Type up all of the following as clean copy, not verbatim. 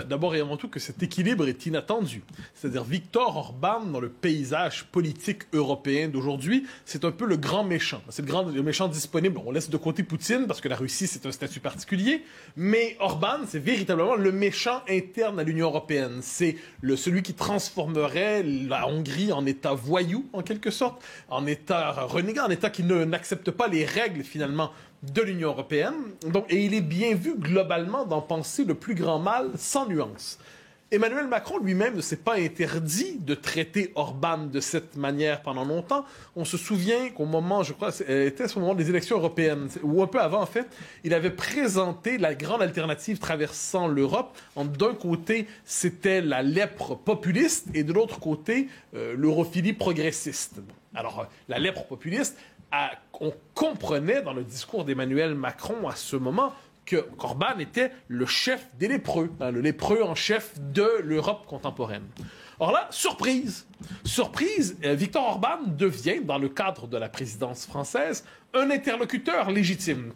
D'abord et avant tout que cet équilibre est inattendu. C'est-à-dire Viktor Orban, dans le paysage politique européen d'aujourd'hui, c'est un peu le grand méchant. C'est le méchant disponible. On laisse de côté Poutine, parce que la Russie, c'est un statut particulier, mais Orban, c'est véritablement le méchant interne à l'Union européenne. C'est celui qui transformerait la Hongrie en État voyou, en quelque sorte, en État renégat, en État qui n'accepte pas les règles, finalement, de l'Union européenne. Donc, et il est bien vu globalement d'en penser le plus grand mal sans nuance. Emmanuel Macron lui-même ne s'est pas interdit de traiter Orban de cette manière pendant longtemps. On se souvient qu'au moment, je crois, c'était au moment des élections européennes, ou un peu avant en fait, il avait présenté la grande alternative traversant l'Europe. D'un côté, c'était la lèpre populiste et de l'autre côté, l'europhilie progressiste. Alors, la lèpre populiste, on comprenait dans le discours d'Emmanuel Macron à ce moment qu'Orban était le chef des lépreux, le lépreux en chef de l'Europe contemporaine. Or là, surprise, Viktor Orban devient, dans le cadre de la présidence française, un interlocuteur légitime.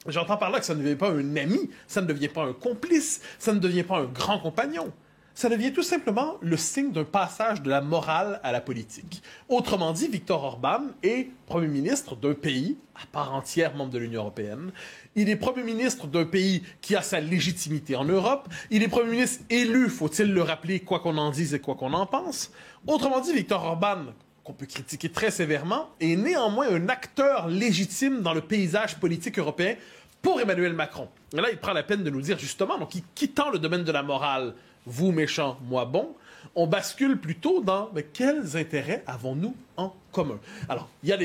J'entends par là que ça ne devient pas un ami, ça ne devient pas un complice, ça ne devient pas un grand compagnon. Ça devient tout simplement le signe d'un passage de la morale à la politique. Autrement dit, Viktor Orban est Premier ministre d'un pays à part entière membre de l'Union européenne. Il est Premier ministre d'un pays qui a sa légitimité en Europe. Il est Premier ministre élu, faut-il le rappeler, quoi qu'on en dise et quoi qu'on en pense. Autrement dit, Viktor Orban, qu'on peut critiquer très sévèrement, est néanmoins un acteur légitime dans le paysage politique européen pour Emmanuel Macron. Et là, il prend la peine de nous dire justement, donc, quittant le domaine de la morale, vous méchant, moi bon, on bascule plutôt dans quels intérêts avons-nous en commun. Alors, il y a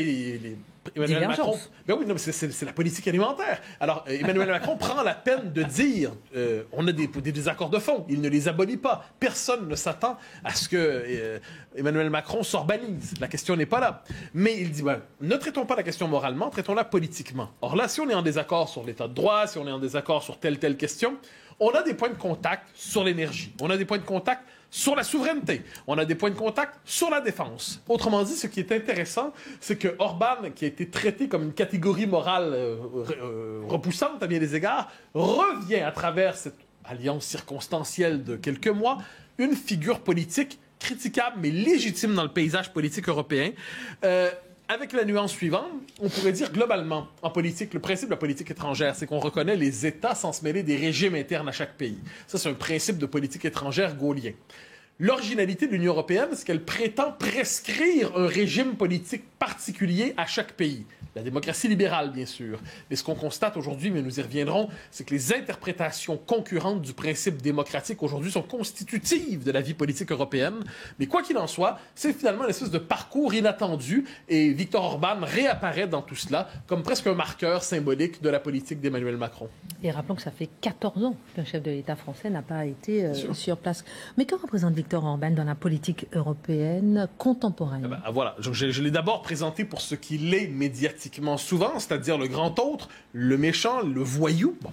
Emmanuel Macron. Ben oui, non, mais c'est la politique alimentaire. Alors, Emmanuel Macron prend la peine de dire on a des désaccords de fond. Il ne les abolit pas. Personne ne s'attend à ce que Emmanuel Macron s'urbanise. La question n'est pas là. Mais il dit ne traitons pas la question moralement, traitons-la politiquement. Or là, si on est en désaccord sur l'état de droit, si on est en désaccord sur telle question, on a des points de contact sur l'énergie. On a des points de contact sur la souveraineté. On a des points de contact sur la défense. Autrement dit, ce qui est intéressant, c'est que Orban, qui a été traité comme une catégorie morale repoussante à bien des égards, revient à travers cette alliance circonstancielle de quelques mois, une figure politique critiquable mais légitime dans le paysage politique européen. Avec la nuance suivante, on pourrait dire globalement, en politique, le principe de la politique étrangère, c'est qu'on reconnaît les États sans se mêler des régimes internes à chaque pays. Ça, c'est un principe de politique étrangère gaulien. L'originalité de l'Union européenne, c'est qu'elle prétend prescrire un régime politique particulier à chaque pays. La démocratie libérale, bien sûr. Mais ce qu'on constate aujourd'hui, mais nous y reviendrons, c'est que les interprétations concurrentes du principe démocratique aujourd'hui sont constitutives de la vie politique européenne. Mais quoi qu'il en soit, c'est finalement une espèce de parcours inattendu et Viktor Orban réapparaît dans tout cela comme presque un marqueur symbolique de la politique d'Emmanuel Macron. Et rappelons que ça fait 14 ans qu'un chef de l'État français n'a pas été sur place. Mais que représente Viktor Orban dans la politique européenne contemporaine? Voilà, je l'ai d'abord présenté pour ce qu'il est médiatiquement souvent, c'est-à-dire le grand autre, le méchant, le voyou. Bon.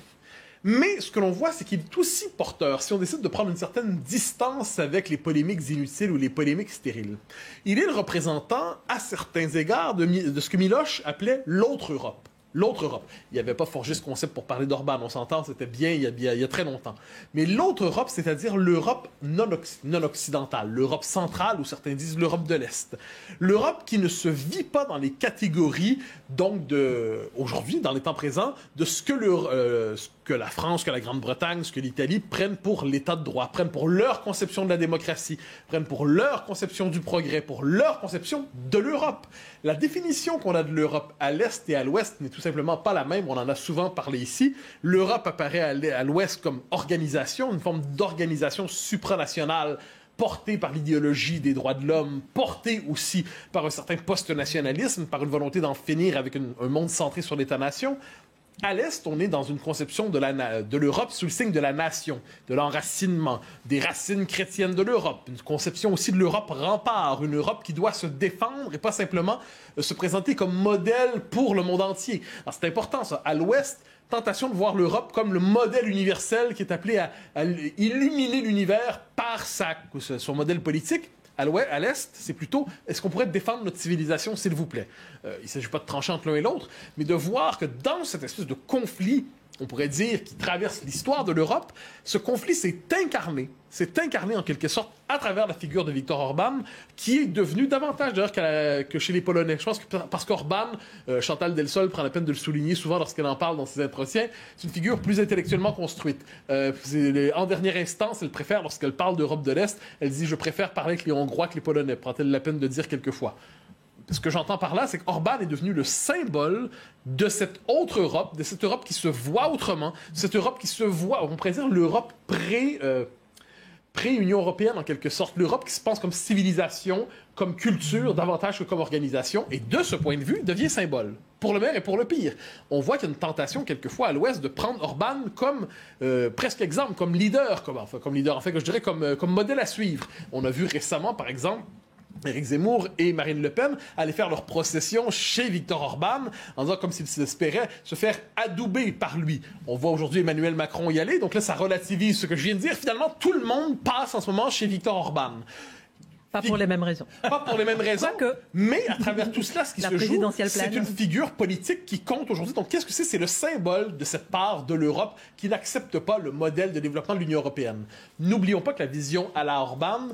Mais ce que l'on voit, c'est qu'il est aussi porteur, si on décide de prendre une certaine distance avec les polémiques inutiles ou les polémiques stériles. Il est le représentant, à certains égards, de ce que Miloš appelait l'autre Europe. L'autre Europe. Il n'avait pas forgé ce concept pour parler d'Orban, on s'entend, c'était bien il y a très longtemps. Mais l'autre Europe, c'est-à-dire l'Europe non occidentale, l'Europe centrale, ou certains disent l'Europe de l'Est. L'Europe qui ne se vit pas dans les catégories, donc, aujourd'hui, dans les temps présents, de ce que la France, que la Grande-Bretagne, ce que l'Italie prennent pour l'état de droit, prennent pour leur conception de la démocratie, prennent pour leur conception du progrès, pour leur conception de l'Europe. La définition qu'on a de l'Europe à l'Est et à l'Ouest n'est tout simplement pas la même, on en a souvent parlé ici. L'Europe apparaît à l'Ouest comme organisation, une forme d'organisation supranationale portée par l'idéologie des droits de l'homme, portée aussi par un certain post-nationalisme, par une volonté d'en finir avec un monde centré sur l'État-nation. À l'Est, on est dans une conception de l'Europe sous le signe de la nation, de l'enracinement, des racines chrétiennes de l'Europe, une conception aussi de l'Europe rempart, une Europe qui doit se défendre et pas simplement se présenter comme modèle pour le monde entier. Alors c'est important ça. À l'Ouest, tentation de voir l'Europe comme le modèle universel qui est appelé à illuminer l'univers par son modèle politique. À l'Est, c'est plutôt, est-ce qu'on pourrait défendre notre civilisation, s'il vous plaît? Il ne s'agit pas de trancher entre l'un et l'autre, mais de voir que dans cette espèce de conflit on pourrait dire, qui traverse l'histoire de l'Europe, ce conflit s'est incarné en quelque sorte à travers la figure de Viktor Orban, qui est devenu davantage d'ailleurs que chez les Polonais. Je pense que parce qu'Orban, Chantal Delsol prend la peine de le souligner souvent lorsqu'elle en parle dans ses entretiens, c'est une figure plus intellectuellement construite. En dernière instance, elle préfère, lorsqu'elle parle d'Europe de l'Est, elle dit « je préfère parler avec les Hongrois que les Polonais », prend-elle la peine de dire quelquefois. Ce que j'entends par là, c'est qu'Orban est devenu le symbole de cette autre Europe, de cette Europe qui se voit autrement, cette Europe qui se voit, on pourrait dire l'Europe pré-Union européenne en quelque sorte, l'Europe qui se pense comme civilisation, comme culture, davantage que comme organisation, et de ce point de vue, devient symbole, pour le meilleur et pour le pire. On voit qu'il y a une tentation quelquefois à l'Ouest de prendre Orban comme presque exemple, comme leader, je dirais comme modèle à suivre. On a vu récemment, par exemple, Éric Zemmour et Marine Le Pen allaient faire leur procession chez Viktor Orban en disant comme s'ils espéraient se faire adouber par lui. On voit aujourd'hui Emmanuel Macron y aller, donc là ça relativise ce que je viens de dire. Finalement, tout le monde passe en ce moment chez Viktor Orban. Pas pour les mêmes raisons. Pas pour les mêmes raisons, mais à travers tout cela, ce qui se joue, c'est une figure politique qui compte aujourd'hui. Donc qu'est-ce que c'est? C'est le symbole de cette part de l'Europe qui n'accepte pas le modèle de développement de l'Union européenne. N'oublions pas que la vision à la Orban,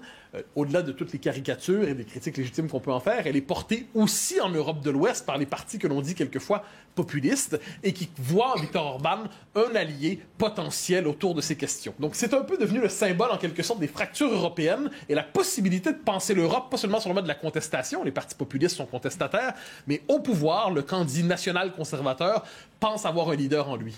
au-delà de toutes les caricatures et des critiques légitimes qu'on peut en faire, elle est portée aussi en Europe de l'Ouest par les partis que l'on dit quelquefois populistes et qui voient en Viktor Orban un allié potentiel autour de ces questions. Donc c'est un peu devenu le symbole en quelque sorte des fractures européennes et la possibilité de penser l'Europe pas seulement sur le mode de la contestation, les partis populistes sont contestataires, mais au pouvoir, le camp dit national conservateur pense avoir un leader en lui.